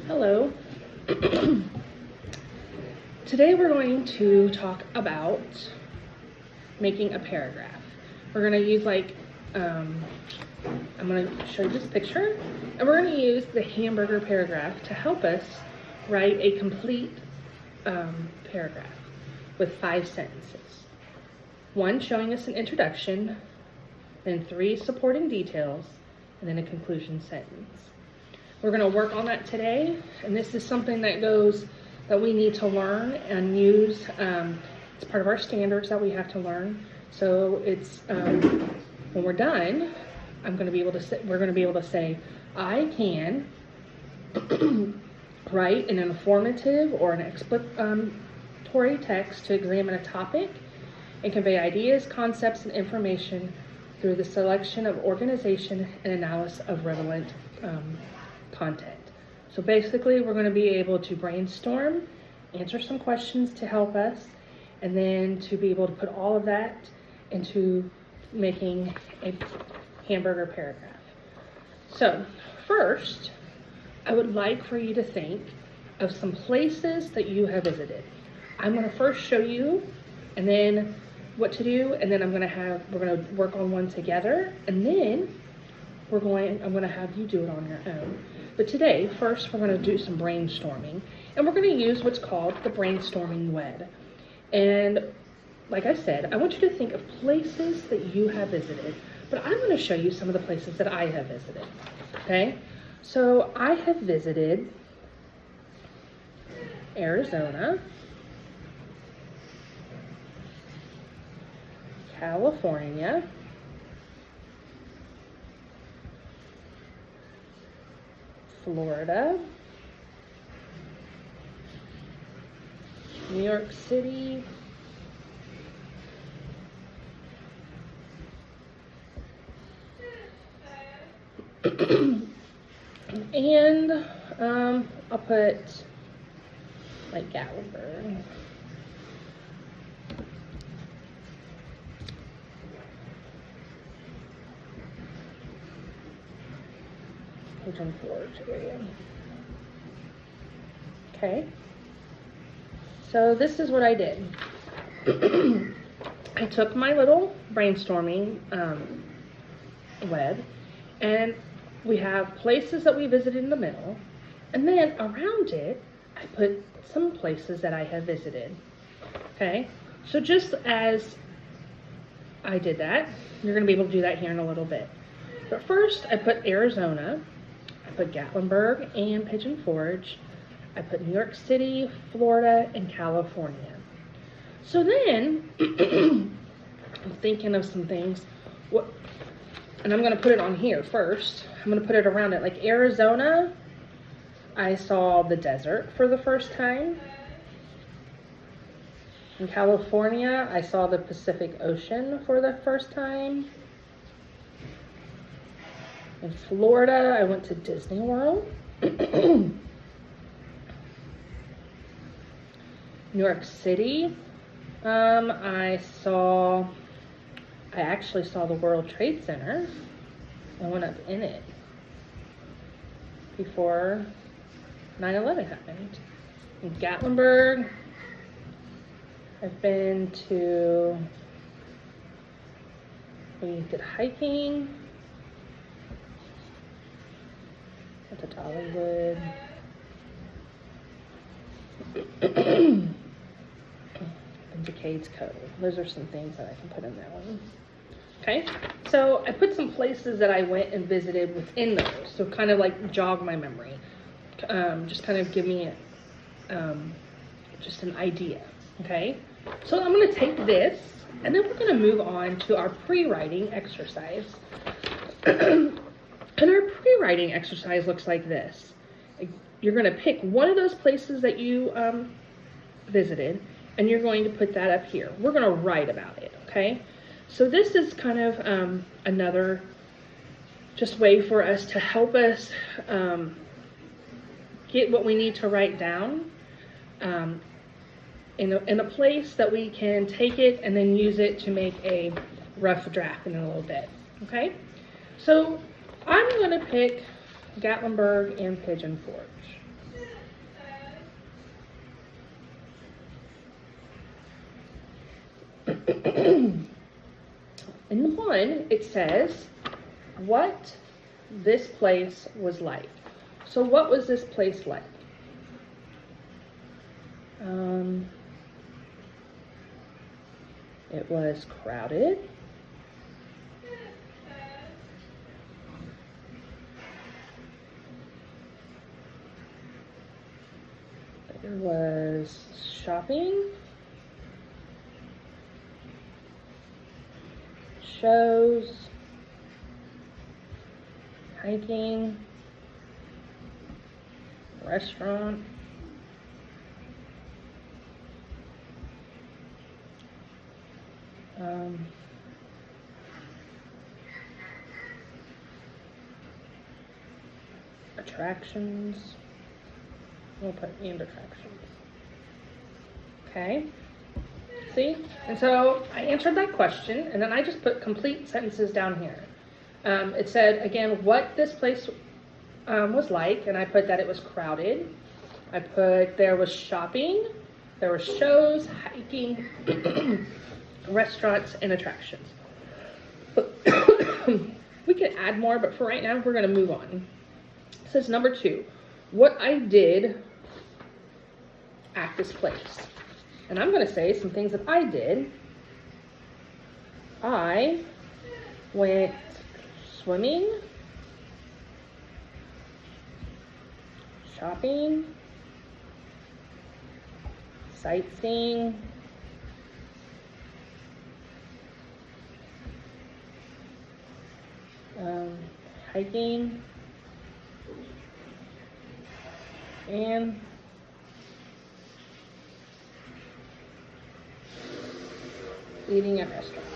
Hello. Today we're going to talk about making a paragraph. We're going to use I'm going to show you this picture, and we're going to use the hamburger paragraph to help us write a complete paragraph with 5 sentences. 1 showing us an introduction, then 3 supporting details, and then a conclusion sentence. We're going to work on that today, and this is something that we need to learn and use. It's part of our standards that we have to learn. So it's when we're done, we're going to be able to say, I can write an informative or an explanatory text to examine a topic and convey ideas, concepts, and information through the selection of organization and analysis of relevant content. So basically, we're going to be able to brainstorm, answer some questions to help us, and then to be able to put all of that into making a hamburger paragraph. So first, I would like for you to think of some places that you have visited. I'm going to first show you, and then what to do, and then we're going to work on one together, and then I'm going to have you do it on your own. But today, first, we're going to do some brainstorming, and we're going to use what's called the brainstorming WED. And like I said, I want you to think of places that you have visited, but I'm going to show you some of the places that I have visited. Okay? So I have visited Arizona, California, Florida, New York City, and I'll put like Gatlinburg. Pigeon Forge area. Okay. So this is what I did. I took my little brainstorming web, and we have places that we visited in the middle, and then around it, I put some places that I have visited. Okay. So just as I did that, you're going to be able to do that here in a little bit. But first, I put Arizona. I put Gatlinburg and Pigeon Forge. I put New York City, Florida, and California. So then, I'm thinking of some things. And I'm going to put it on here first. I'm going to put it around it. Like Arizona, I saw the desert for the first time. In California, I saw the Pacific Ocean for the first time. In Florida, I went to Disney World. New York City, I actually saw the World Trade Center. I went up in it before 9/11 happened. In Gatlinburg, we did hiking. Went to Dollywood. And Decades Cove. Those are some things that I can put in that one. Okay, so I put some places that I went and visited within those, so kind of like jog my memory, just kind of give me just an idea. Okay, so I'm going to take this, and then we're going to move on to our pre-writing exercise. And our pre-writing exercise looks like this. You're going to pick one of those places that you visited, and you're going to put that up here. We're going to write about it, okay? So this is kind of another just way for us to help us get what we need to write down in a place that we can take it and then use it to make a rough draft in a little bit, okay? So I'm going to pick Gatlinburg and Pigeon Forge. In 1, it says what this place was like. So what was this place like? It was crowded. There was shopping, shows, hiking, restaurant, attractions. We'll put and attractions. Okay. See? And so I answered that question, and then I just put complete sentences down here. It said, again, what this place was like, and I put that it was crowded. I put there was shopping, there were shows, hiking, restaurants, and attractions. We can add more, but for right now, we're going to move on. It says number 2, what I did at this place. And I'm going to say some things that I did. I went swimming, shopping, sightseeing, hiking, and eating at restaurants.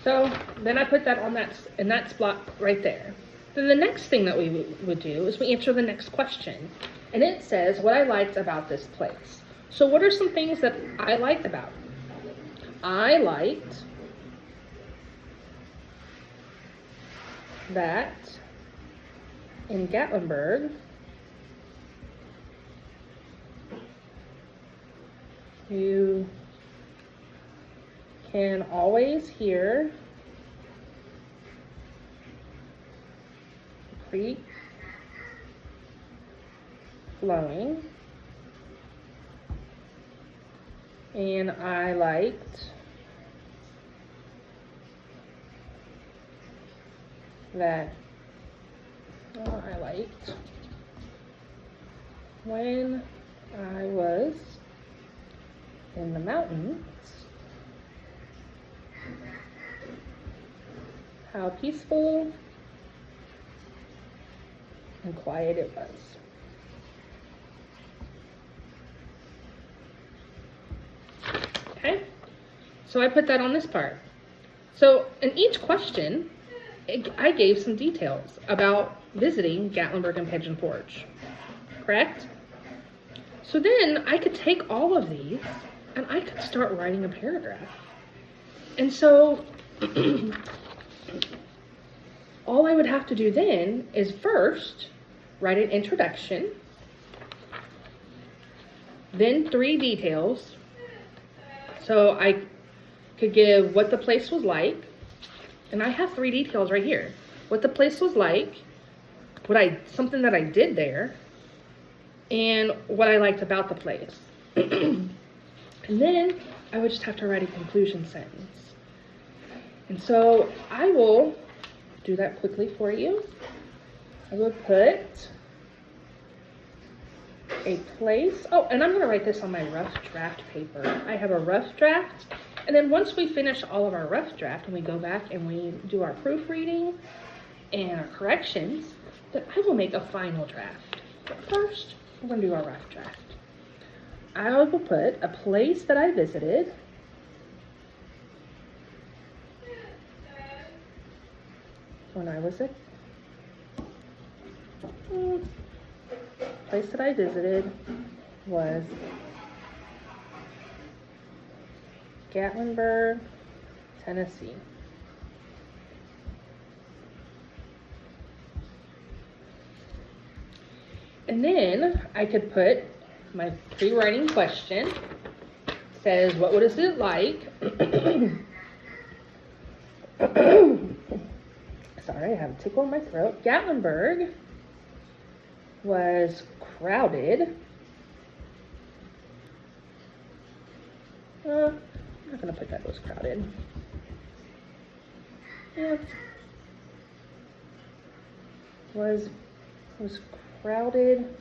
So then I put that on in that spot right there. Then the next thing that we would do is we answer the next question. And it says what I liked about this place. So what are some things that I liked about it? I liked that in Gatlinburg, you can always hear the creek flowing, and I liked that I liked when I was in the mountains, how peaceful and quiet it was. Okay, so I put that on this part. So in each question, I gave some details about visiting Gatlinburg and Pigeon Forge, correct? So then I could take all of these and I could start writing a paragraph. And so all I would have to do then is first write an introduction, then 3 details. So I could give what the place was like, and I have 3 details right here. What the place was like, something that I did there, and what I liked about the place. And then I would just have to write a conclusion sentence. And so I will do that quickly for you. I will put a place. Oh, and I'm going to write this on my rough draft paper. I have a rough draft. And then once we finish all of our rough draft and we go back and we do our proofreading and our corrections, then I will make a final draft. But first, we're going to do our rough draft. I will put a place that I visited, when I was place that I visited was Gatlinburg, Tennessee. And then I could put my pre-writing question. Says, what is it like? Sorry, I have a tickle in my throat. Gatlinburg was crowded. I'm not going to put that was crowded. Yeah. Was crowded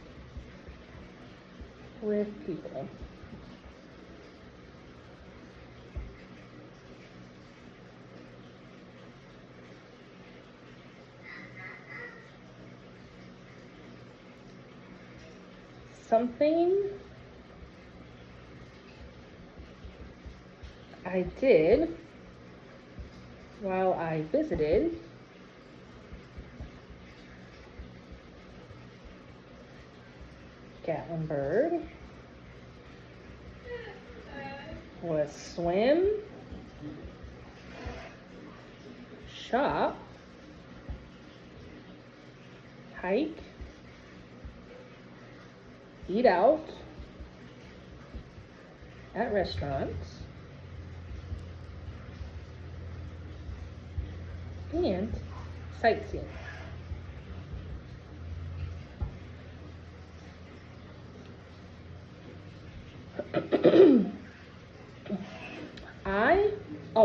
with people. Something I did while I visited Gatlinburg was swim, shop, hike, eat out at restaurants, and sightseeing.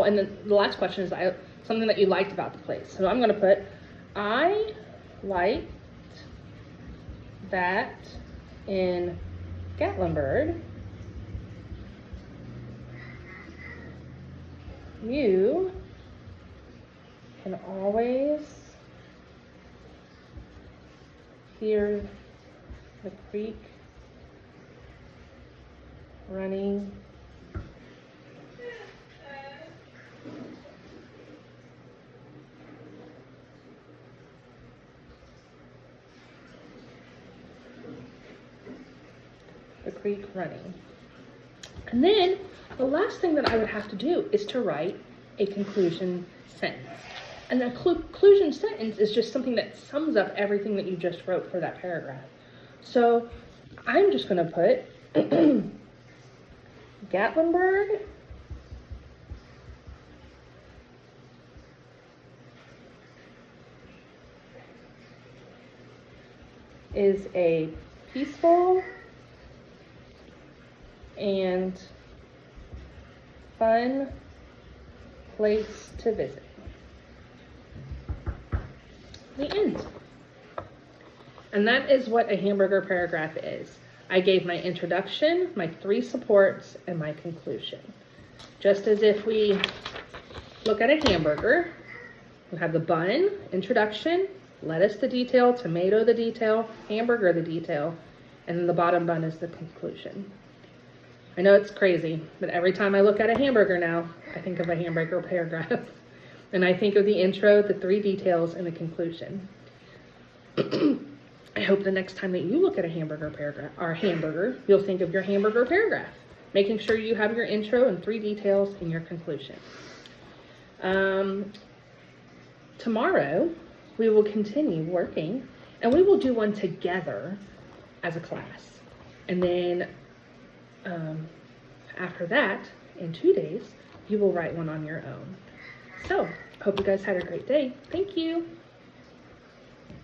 And then the last question is something that you liked about the place. So I'm going to put, I liked that in Gatlinburg, you can always hear the creek running And then the last thing that I would have to do is to write a conclusion sentence. And the conclusion sentence is just something that sums up everything that you just wrote for that paragraph. So I'm just going to put Gatlinburg is a peaceful and fun place to visit. The end. And that is what a hamburger paragraph is. I gave my introduction, my 3 supports, and my conclusion. Just as if we look at a hamburger, we have the bun, introduction, lettuce the detail, tomato the detail, hamburger the detail, and then the bottom bun is the conclusion. I know it's crazy, but every time I look at a hamburger now, I think of a hamburger paragraph. And I think of the intro, the 3 details, and the conclusion. I hope the next time that you look at a hamburger paragraph, or hamburger, you'll think of your hamburger paragraph, making sure you have your intro and 3 details and your conclusion. Tomorrow, we will continue working, and we will do one together as a class. And then after that, in 2 days, you will write one on your own. So, hope you guys had a great day. Thank you.